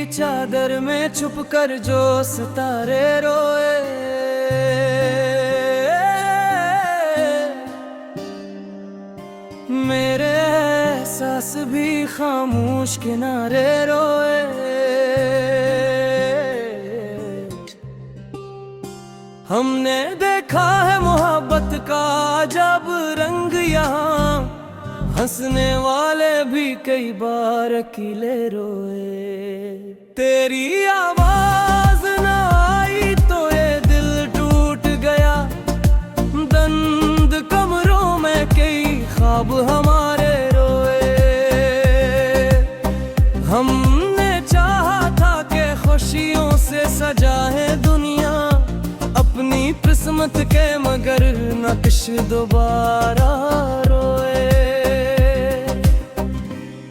चादर में छुप कर जो सितारे रोए, मेरे एहसास भी खामोश किनारे रोए। हमने देखा है मोहब्बत का जब रंग यहाँ, हंसने वाले भी कई बार अकेले रोए। तेरी आवाज न आई तो ये दिल टूट गया, बंद कमरों में कई ख्वाब हमारे रोए। हमने चाहा था कि खुशियों से सजाए दुनिया अपनी किस्मत के, मगर नक्श दोबारा रोए।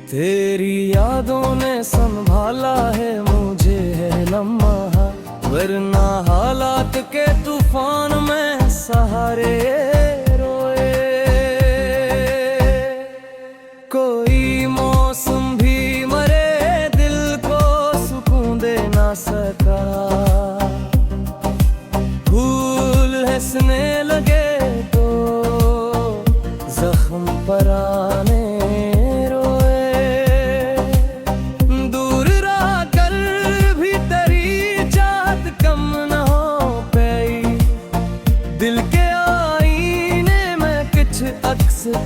तेरी यादों ने संभाला है मुझे है लम्हा, वरना हालात के तूफान में सहारे रोए। कोई मौसम भी मरे दिल को सुकून दे ना सका, फूल हंसने लगे तो जख्म पर आने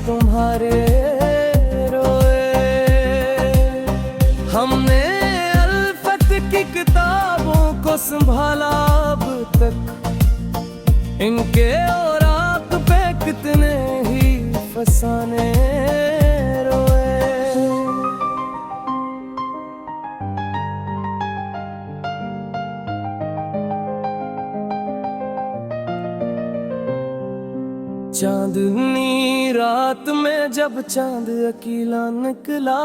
तुम्हारे रोए। हमने अल्फत की किताबों को संभाला अब तक, इनके औरात पे कितने ही फसाने रोए। चांदनी रात में जब चांद अकेला निकला,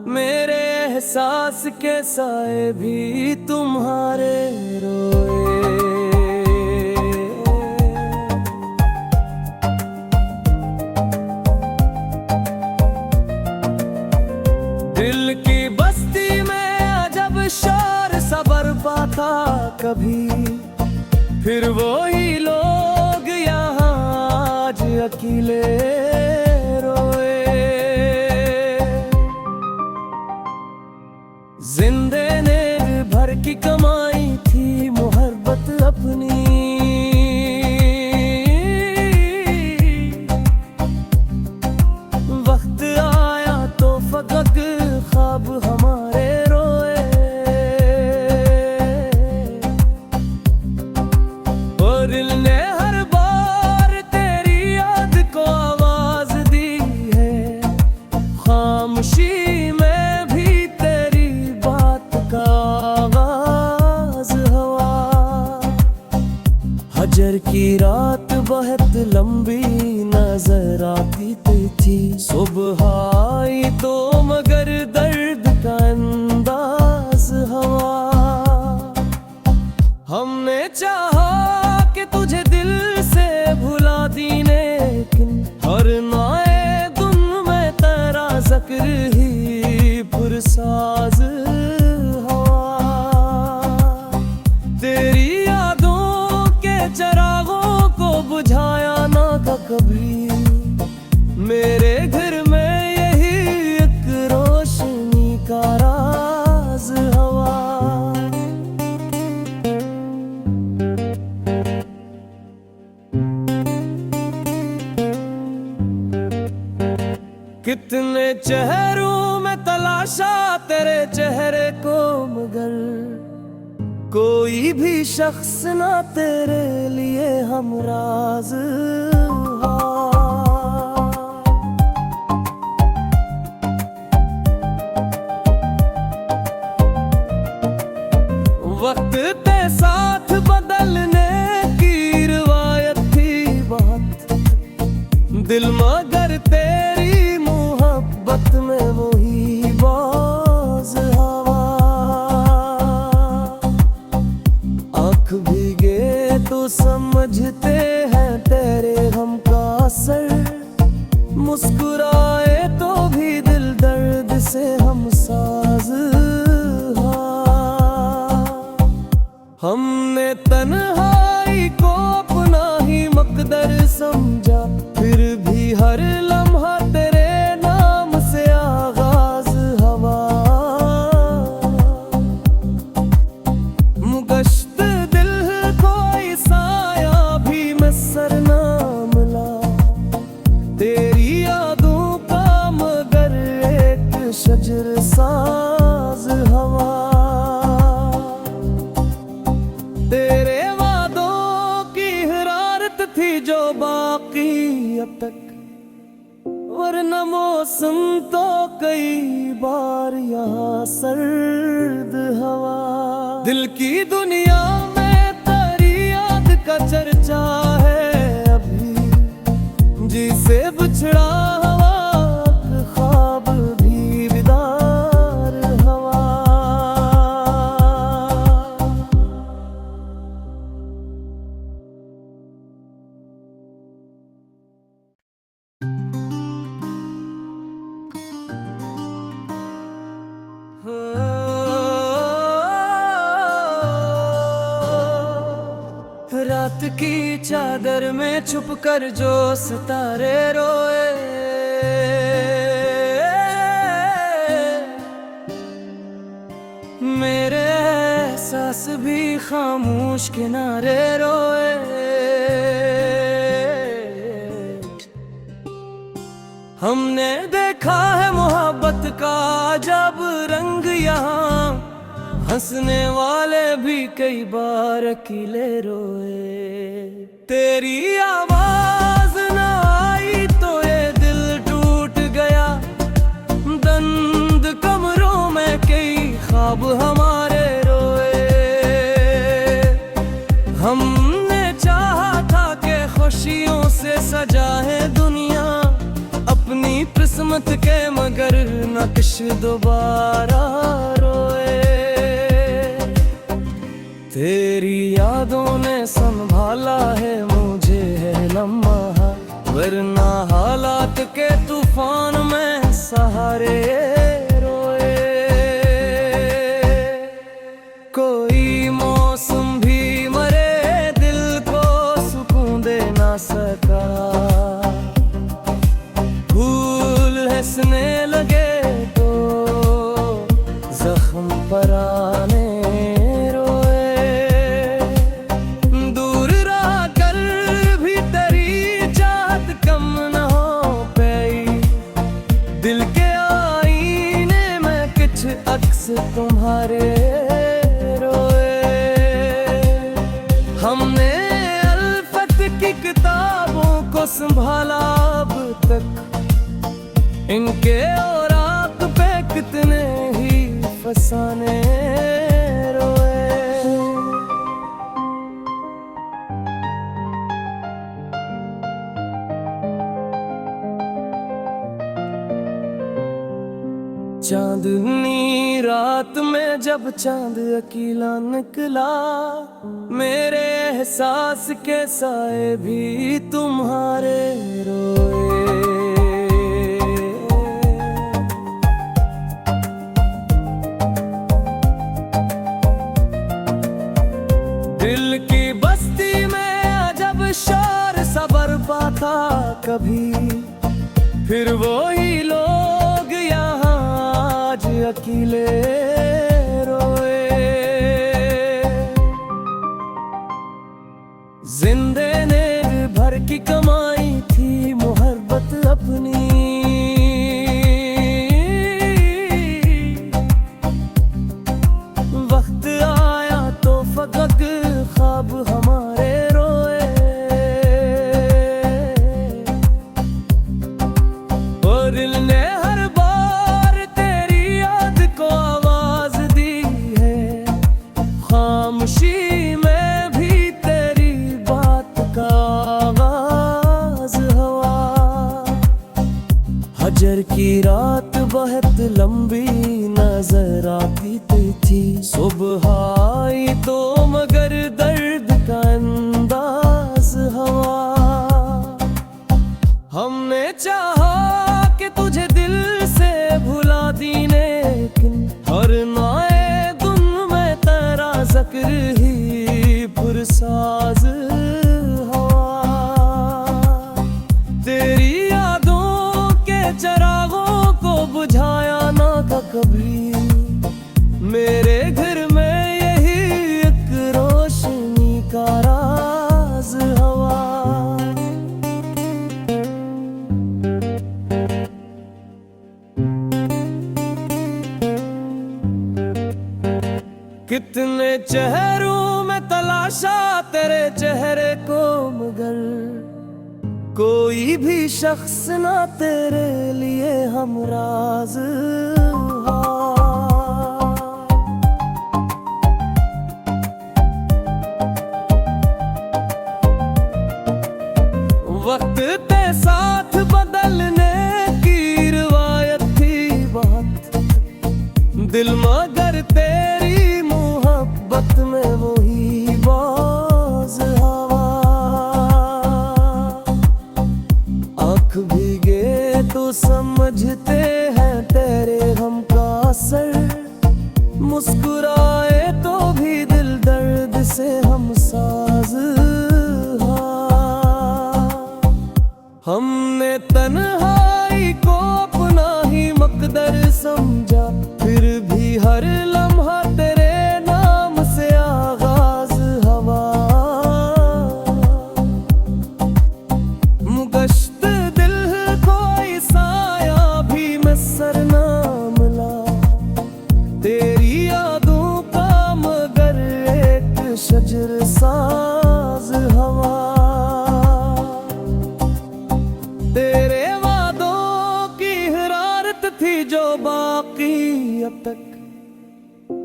मेरे एहसास के साए भी तुम्हारे रोए। दिल की बस्ती में अजब शोर सा बरपा था कभी, फिर वही लोग यहाँ आज अकेले रोए। जिंदे ने भर की कमाई थी मोहब्बत अपनी, वक्त आया तो फकत ख्वाब हमारे रोए। और दिल ने हर बार तेरी याद को आवाज दी है, खामोशी में भी तेरी बात का आवाज हुआ। हजर की रात बहुत लंबी नजर आती थी, सुबह आई तो मगर दर्द का अंदाज हुआ। हमने चाहा कि तुझे दिल से भुला दी, लेकिन हर नए धुन में तेरा जिक्र ही पुरसाज हुआ। तेरी यादों के चिरागों को बुझाया ना था कभी, मेरे घर में यही एक रोशनी का राज हुआ। कितने चेहरों में तलाशा तेरे चेहरे को, मगर कोई भी शख्स ना तेरे लिए हमराज हुआ। वक्त के साथ बदलने की रिवायत थी बहुत, दिल मगर तेरी मोहब्बत में वही बाज हवा। आँख भीगे तो समझते हैं तेरे गम का असर, मुस्कुराए तो भी दिल दर्द से हम साज। हमने तन्हाई को अपना ही मकदर समझा, फिर भी हर लम्हा तेरे नाम से आगाज हवा। मुगश्त दिल कोई साया भी मैसर ना मिला, तेरी यादों का मगर एक शजर साज हवा। तेरे वादों की हरारत थी जो बाकी अब तक, वरना मौसम तो कई बार यहाँ सर्द हवा। दिल की दुनिया में तेरी याद का चर्चा है अभी, जिसे बिछड़ा हवा ख्वाब भी बिदार हवा। रात की चादर में छुप कर जो सितारे रोए, मेरे एहसास भी खामोश किनारे रोए। हमने देखा है मोहब्बत का जब रंग यहाँ, हंसने वाले भी कई बार अकेले रोए। तेरी आवाज न आई तो ये दिल टूट गया, बंद कमरों में कई ख्वाब हमारे रोए। हमने चाहा था कि खुशियों से सजा है दुनिया अपनी किस्मत के, मगर नक्श दोबारा रोए। तेरी यादों ने संभाला है मुझे है लम्हा, वरना हालात के तूफान में सहारे रोए। कोई मौसम भी मरे दिल को सुकून दे ना सका, फूल हंसने लगे तो जख्म पराने तुम्हारे रोए। हमने अल्फत की किताबों को संभाला अब तक, इनके औराक पे कितने ही फसाने रोए। चांदनी रात में जब चांद अकेला निकला, मेरे एहसास के साए भी तुम्हारे रोए। दिल की बस्ती में अजब शोर सा बरपा था कभी, फिर वो ही लोग यहाँ आज अकेले रोए। जिंदे ने भर की कमाई थी मोहब्बत अपनी, वक्त आया तो फकत ख्वाब हमारे रोए। और दिल ने हर बार तेरी याद को आवाज दी है, खामोशी में भी तेरी बात का आवाज हवा। हजर की रात बहुत लंबी नजर आती थी, सुबह आई तो मगर दर्द का अंदाज हवा। हमने चाहा कि तुझे दिल से भुला दी, लेकिन हर नए धुन में तेरा जिक्र ही साज हवा। तेरी यादों के चरागों को बुझाया ना था कभी, मेरे घर में यही एक रोशनी का राज हवा। कितने चेहरों में तलाशा तेरे चेहरे को, मगर कोई भी शख्स ना तेरे लिए हमराज हा। वक्त ते साथ बदलने की रिवायत थी बहुत, दिल मगर तेरी मोहब्बत में वही बाज हवा। आँख भीगे तो समझते हैं तेरे गम का असर, मुस्कुराए तो भी दिल दर्द से हम साज हा। हमने तन्हाई को अपना ही मकदर समझा, फिर भी हर लम्हा तेरे नाम से आगाज हवा। मुगश्त दिल कोई साया भी मैसर ना मिला, तेरी यादों का मगर एक शजर साज हवा। तेरे वादों की हरारत थी जो बाकी अब तक,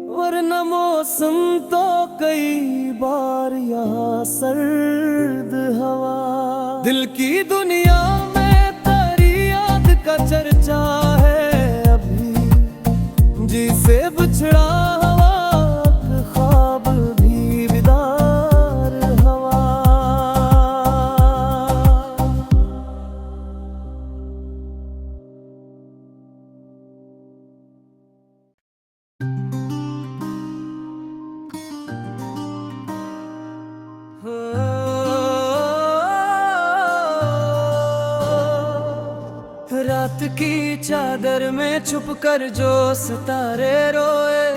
वरना मौसम तो कई बार यहाँ सर्द हवा। दिल की दुनिया में तेरी याद का चर्चा है अभी, जिसे बिछड़ा हवा का ख्वाब भी बेदार हवा। रात की चादर में छुप कर जो सितारे रोए,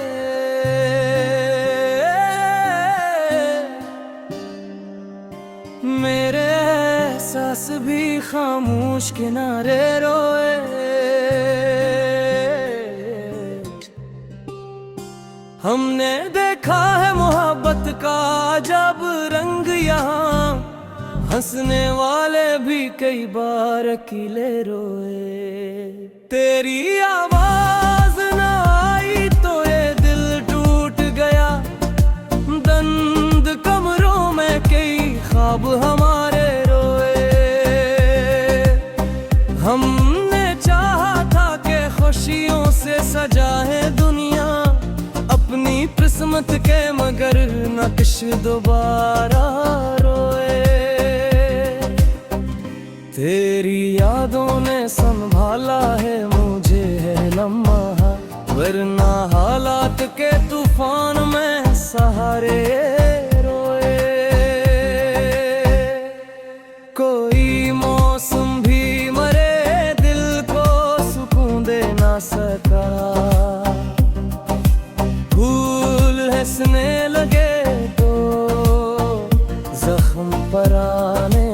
मेरे एहसास भी खामोश किनारे रोए। हमने देखा है मोहब्बत का जब रंग यहाँ, हंसने वाले भी कई बार अकेले रोए। तेरी आवाज न आई तो ये दिल टूट गया, बंद कमरों में कई ख्वाब हमारे रोए। हमने चाहा था कि खुशियों से सजाए दुनिया अपनी किस्मत के, मगर नक्श दोबारा रोए। तेरी यादों ने संभाला है मुझे है लम्हा, वरना हालात के तूफान में सहारे रोए। कोई मौसम भी मरे दिल को सुकून दे ना सका, फूल हंसने लगे तो जख्म पर आने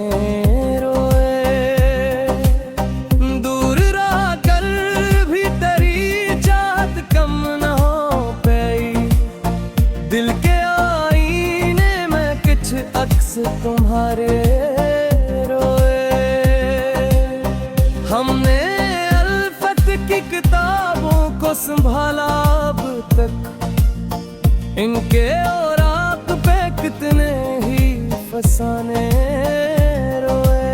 तुम्हारे रोए। हमने अल्फत की किताबों को संभाला अब तक, इनके औराक पे कितने ही फसाने रोए।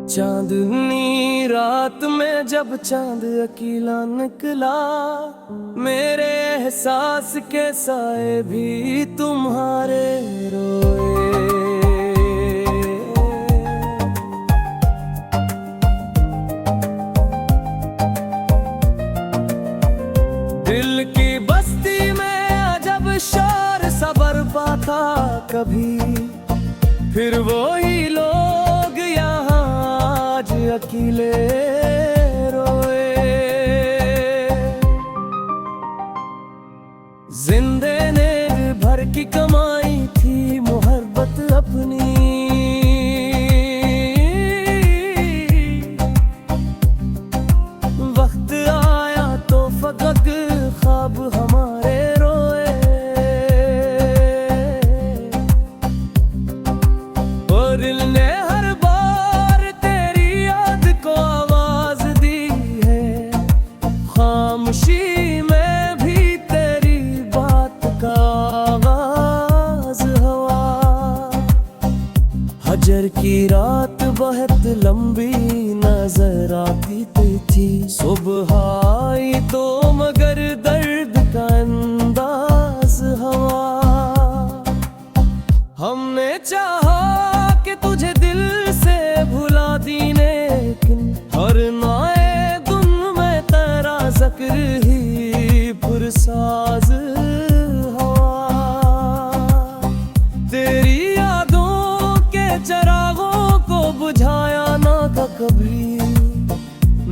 चांदनी रात में जब चांद अकेला निकला, मेरे एहसास के साए भी तुम्हारे रोए। कभी, फिर वही लोग यहाँ आज अकेले रोए। जिंदे ने भर की कमाई थी मोहब्बत अपनी, वक्त आया तो फकत ख्वाब हमारे रोए। और दिल ने हर बार तेरी याद को आवाज दी है, खामोशी में भी तेरी बात का आवाज हवा। हजर की रात बहुत लंबी नजर आती थी, सुबह आई तो मगर दर्द का अंदाज हवा। हमने चाहा कि तुझे दिल से भुला दी, लेकिन हर नए धुन में तेरा जिक्र ही पुरसाज हवा। तेरी यादों के चिरागों को बुझाया ना था कभी,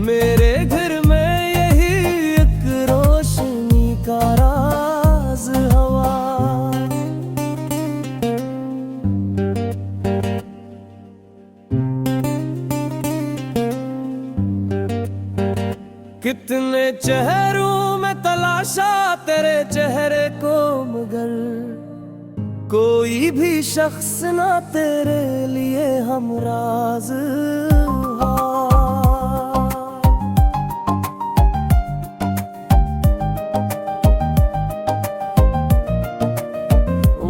मेरे घर में यही एक रोशनी का राज हवा। कितने चेहरों में तलाशा तेरे चेहरे को, मगर कोई भी शख्स ना तेरे लिए हमराज हा।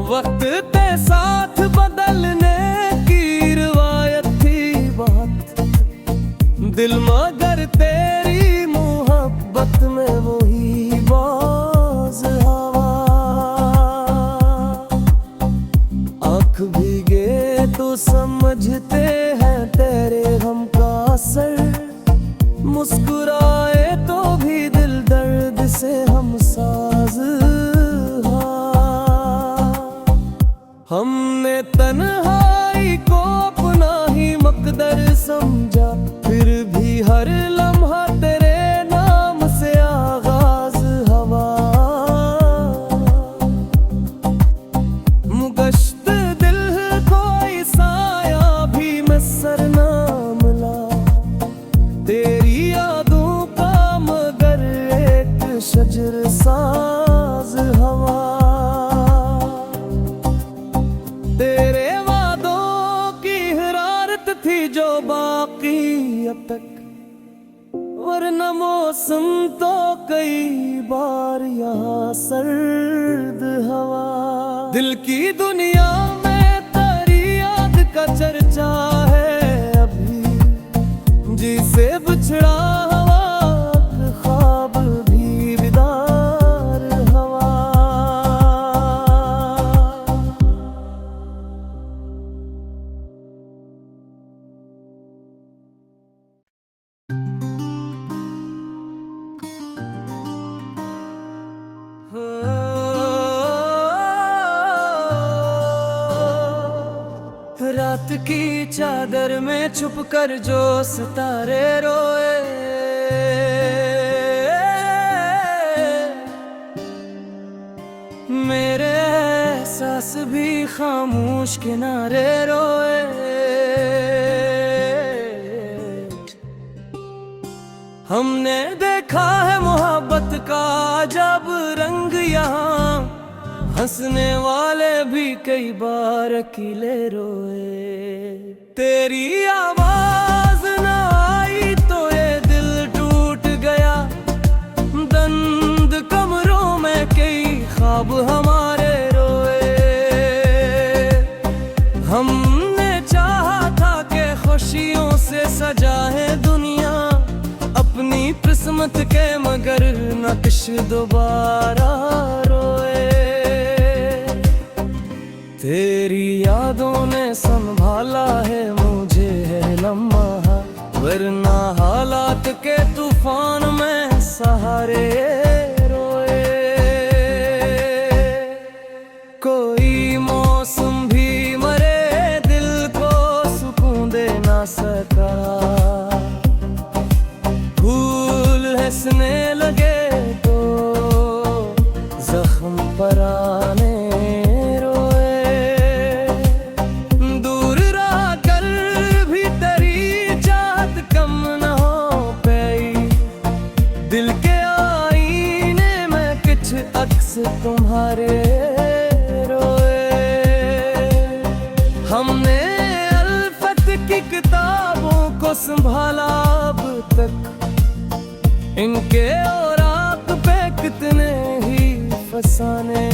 वक्त के साथ बदलने की रिवायत थी बहुत, दिल मगर तेरी मोहब्बत में वही बाज हवा। आँख भीगे तो समझते हैं तेरे गम का असर, मुस्कुराए तो भी दिल दर्द से हम साज। हमने तन्हाई को अपना ही मकदर समझा, फिर भी हर लम्हा तेरे नाम से आगाज हवा। मुगश्त दिल कोई साया भी मैसर ना मिला, तेरी यादों का मगर एक शजर साज हवा। तेरे वादों की हरारत थी जो बाकी अब तक, वरना मौसम तो कई बार यहाँ सर्द हवा। दिल की दुनिया में तेरी याद का चर्चा है अभी, जिसे बिछड़ा हवा ख्वाब भी बेदार हवा। रात की चादर में छुप कर जो सितारे रोए, मेरे एहसास भी खामोश किनारे रोए। हमने देखा है मोहब्बत का जब रंग यहाँ, हंसने वाले भी कई बार अकेले रोए। तेरी आवाज न आई तो ये दिल टूट गया, बंद कमरों में कई ख्वाब हमारे रोए। हमने चाहा था कि खुशियों से सजाए दुनिया अपनी किस्मत के, मगर नक्श दोबारा रोए। तेरी यादों ने संभाला है मुझे है लम्हा, वरना हालात के तूफान में सहारे रोए। कोई मौसम तुम्हारे रोए। हमने अल्फत की किताबों को संभाला अब तक, इनके औराक पे कितने ही फसाने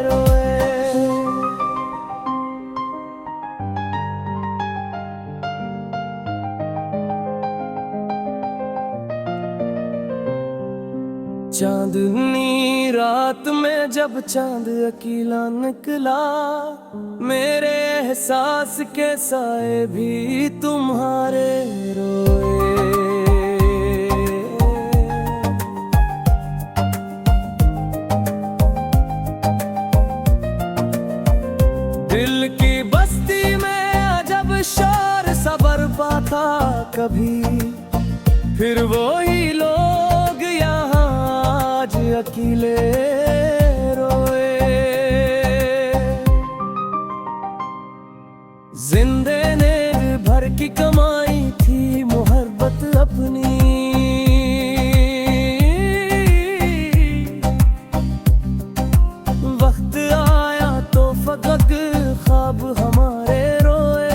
रोए। चांदनी रात में जब चांद अकेला निकला, मेरे एहसास के साए भी तुम्हारे रोए। दिल की बस्ती में अजब शोर सा बरपा था कभी, फिर वो ही लोग यहाँ आज अकेले रोए। जिंदे ने भर की कमाई थी मोहब्बत अपनी, वक्त आया तो फकत ख्वाब हमारे रोए।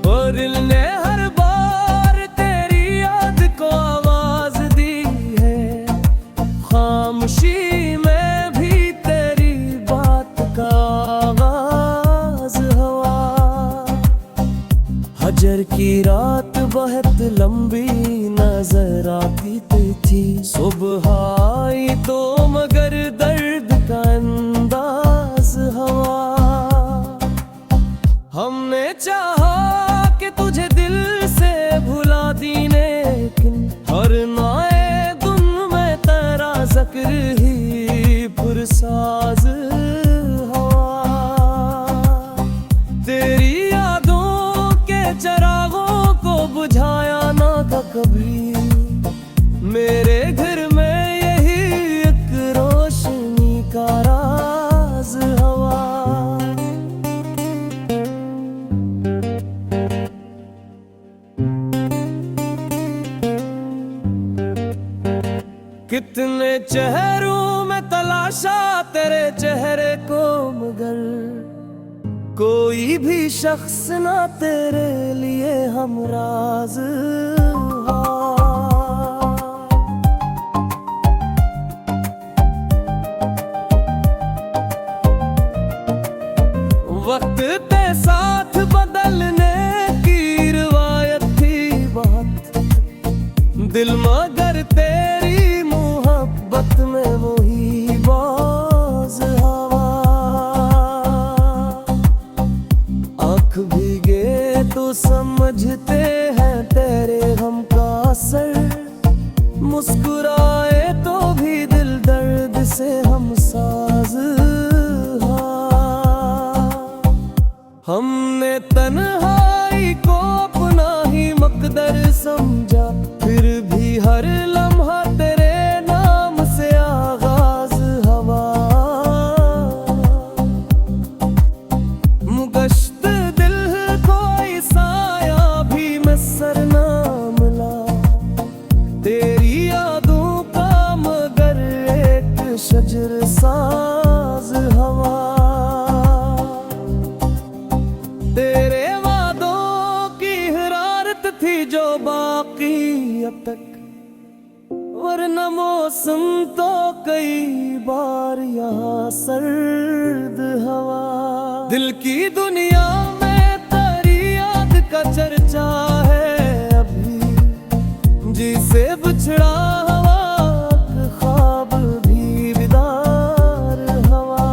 और दिल ने हर बार तेरी याद को आवाज दी है, खामोशी में भी तेरी बात का आवाज हुआ। हजर की रात बहुत लंबी नजर आती थी, सुबह आई तो मगर दर्द का अंदाज हुआ। हमने चाहा कि तुझे दिल से भुला दी, लेकिन हर नए धुन में तेरा जिक्र ही पुरसाज हुआ। तेरी यादों के चरागों को बुझाया ना था कभी, मेरे घर में यही एक रोशनी का राज हुआ। कितने चेहरों में तलाशा तेरे चेहरे को, मगर कोई भी शख्स ना तेरे लिए हमराज हुआ। वक्त के साथ बदलने की रिवायत थी बहुत, दिल मगर तेरी मोहब्बत में वही बाज हवा। आँख भीगे तो समझते हैं तेरे गम का असर, मुस्कुराए तो भी दिल दर्द से हम साज। हमने तन्हाई को अपना ही मकदर समझा, फिर भी हर लम्हा तेरे नाम से आगाज हवा। मुगश्त दिल कोई साया भी मैसर ना मिला, तेरी यादों का मगर एक शजर साज हवा। तेरे वादों की हरारत थी जो बाकी अब तक, वरना मौसम तो कई बार यहाँ सर्द हवा। दिल की दुनिया में तेरी याद का चर्चा है अभी, जिसे बिछड़ा हवा ख्वाब भी बेदार हवा।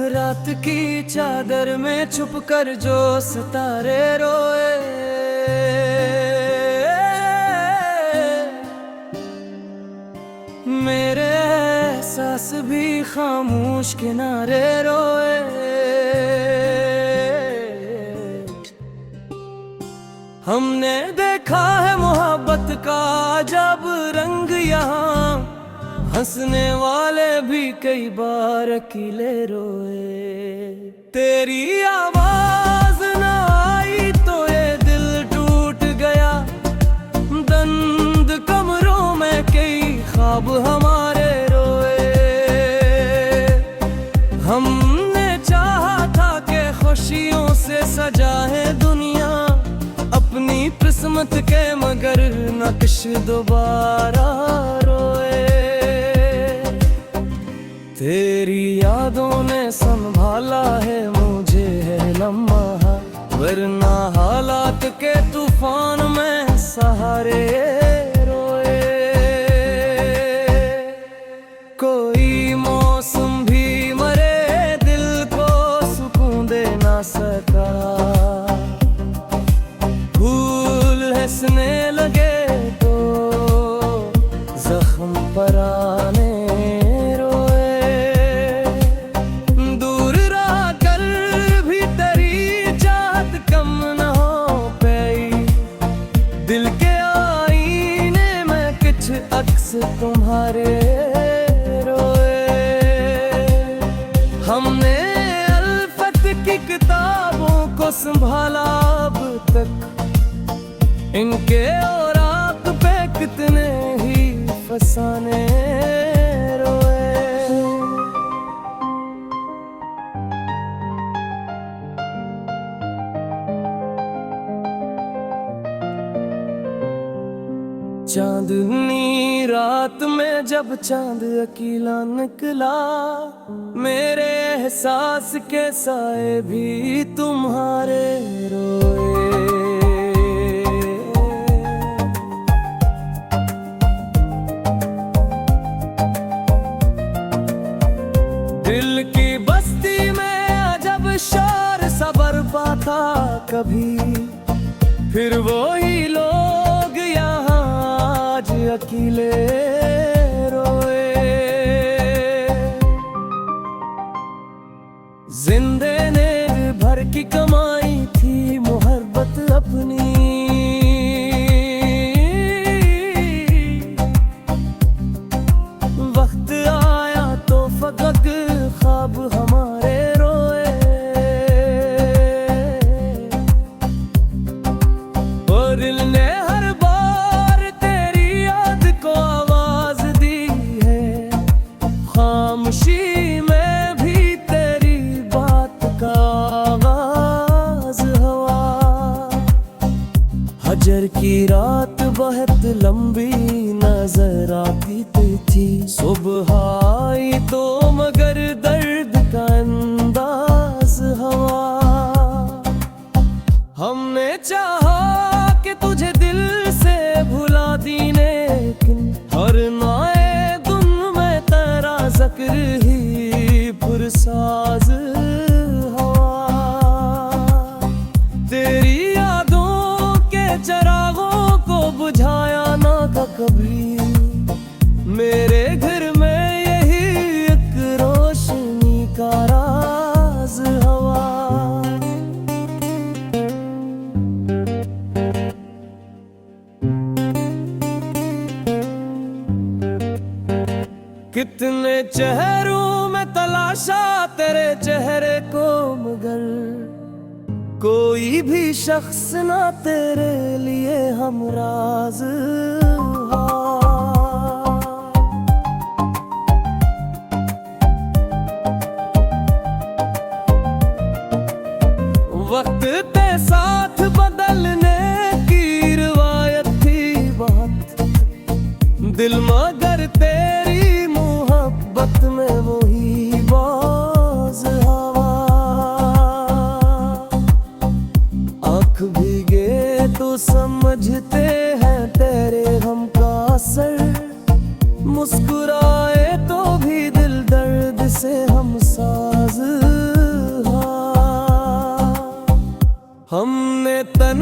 रात की चादर में छुप कर जो सितारे रोए, मेरे एहसास भी खामोश किनारे रोए। हमने देखा है मोहब्बत का जब रंग यहाँ, हंसने वाले भी कई बार अकेले रोए। तेरी आवाज न आई तो ये दिल टूट गया, बंद कमरों में कई ख्वाब हमारे रोए। हमने चाहा था कि खुशियों से सजाए दुनिया अपनी किस्मत के, मगर नक्श दोबारा रोए। तेरी यादों ने संभाला है मुझे है लम्हा, वरना हालात के तूफान में सहारे रोए। कोई मौसम भी मरे दिल को सुकून दे ना सका, फूल हंसने लगे तो जख्म पर आने रोए। दूर रह कर भी तेरी चाहत कम न हो पाई, दिल के आईने में कुछ अक्स तुम्हारे रोए। हमने अल्फत की किताबों को संभाला अब तक, इनके औराक पे कितने ही फसाने रोए। चांदनी रात में जब चांद अकेला निकला, मेरे एहसास के साए भी तुम्हारे रोए। दिल की बस्ती में जब शोर सा बरपा था कभी, फिर वही लोग यहाँ आज अकेले रोए। जिंदे ने भर की कमाई थी मोहब्बत अपनी, वक्त आया तो फकत ख्वाब हमारे रोए। और दिल ने हर बार तेरी याद को आवाज दी है, खामोशी में भी तेरी बात का आवाज हवा। हजर की रात बहुत लंबी नजर आती थी, सुबह आई तो मगर दर्द का अंदाज हवा। हमने चाहा कि तुझे दिल से भुला दी, लेकिन हर नए धुन में तेरा जिक्र ही पुरसाज हवा। तेरी यादों के चरागों को बुझाया ना कभी, मेरे घर में यही एक रोशनी का राज हवा। कितने चेहरों में तलाशा तेरे चेहरे को, मगर कोई भी शख्स ना तेरे लिए हमराज हा। वक्त के साथ बदलने की रिवायत थी बात, दिल मगर तेरी मोहब्बत में वही बाज हवा। आँख भीगे तो समझते हैं तेरे गम का असर, मुस्कुराए तो भी दिल दर्द से हम साज। हमने तन